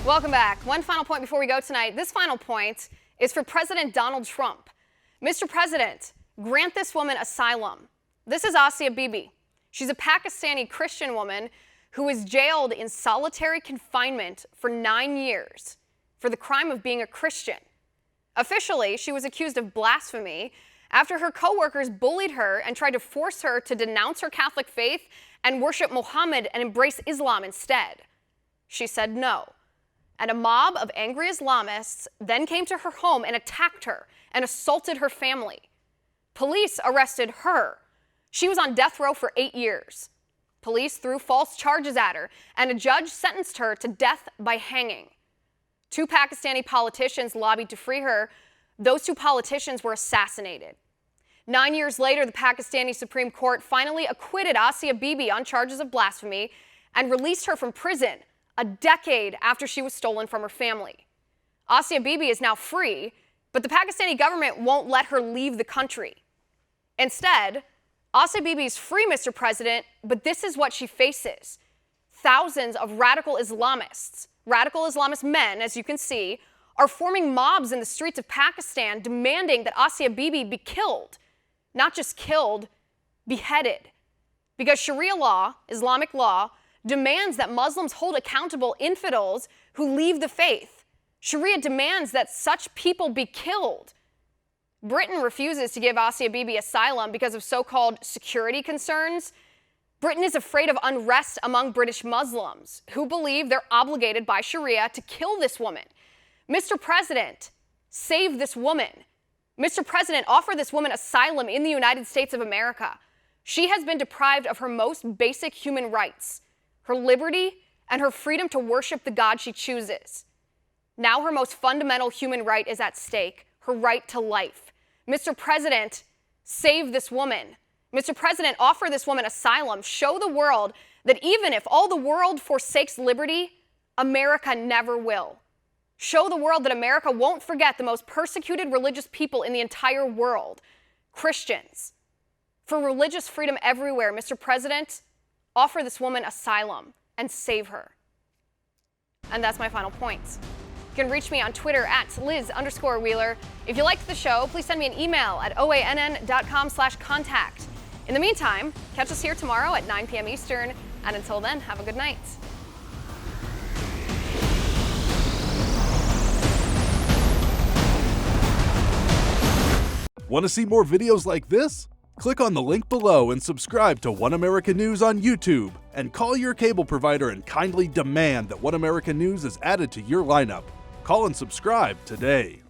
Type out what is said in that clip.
Welcome back. One final point before we go tonight. This final point is for President Donald Trump. Mr. President, grant this woman asylum. This is Asia Bibi. She's a Pakistani Christian woman who was jailed in solitary confinement for 9 years for the crime of being a Christian. Officially, she was accused of blasphemy after her co-workers bullied her and tried to force her to denounce her Catholic faith and worship Muhammad and embrace Islam instead. She said no. And a mob of angry Islamists then came to her home and attacked her and assaulted her family. Police arrested her. She was on death row for 8 years. Police threw false charges at her, and a judge sentenced her to death by hanging. 2 Pakistani politicians lobbied to free her. Those 2 politicians were assassinated. 9 years later, the Pakistani Supreme Court finally acquitted Asia Bibi on charges of blasphemy and released her from prison a decade after she was stolen from her family. Asia Bibi is now free, but the Pakistani government won't let her leave the country. Instead, Asia Bibi is free, Mr. President, but this is what she faces. Thousands of radical Islamist men, as you can see, are forming mobs in the streets of Pakistan demanding that Asia Bibi be killed. Not just killed, beheaded. Because Sharia law, Islamic law, demands that Muslims hold accountable infidels who leave the faith. Sharia demands that such people be killed. Britain refuses to give Asia Bibi asylum because of so-called security concerns. Britain is afraid of unrest among British Muslims who believe they're obligated by Sharia to kill this woman. Mr. President, save this woman. Mr. President, offer this woman asylum in the United States of America. She has been deprived of her most basic human rights, her liberty, and her freedom to worship the God she chooses. Now her most fundamental human right is at stake, her right to life. Mr. President, save this woman. Mr. President, offer this woman asylum. Show the world that even if all the world forsakes liberty, America never will. Show the world that America won't forget the most persecuted religious people in the entire world, Christians. For religious freedom everywhere, Mr. President, offer this woman asylum and save her. And that's my final point. You can reach me on Twitter at Liz_Wheeler. If you liked the show, please send me an email at oann.com/contact. In the meantime, catch us here tomorrow at 9 p.m. Eastern. And until then, have a good night. Want to see more videos like this? Click on the link below and subscribe to One America News on YouTube, and call your cable provider and kindly demand that One America News is added to your lineup. Call and subscribe today.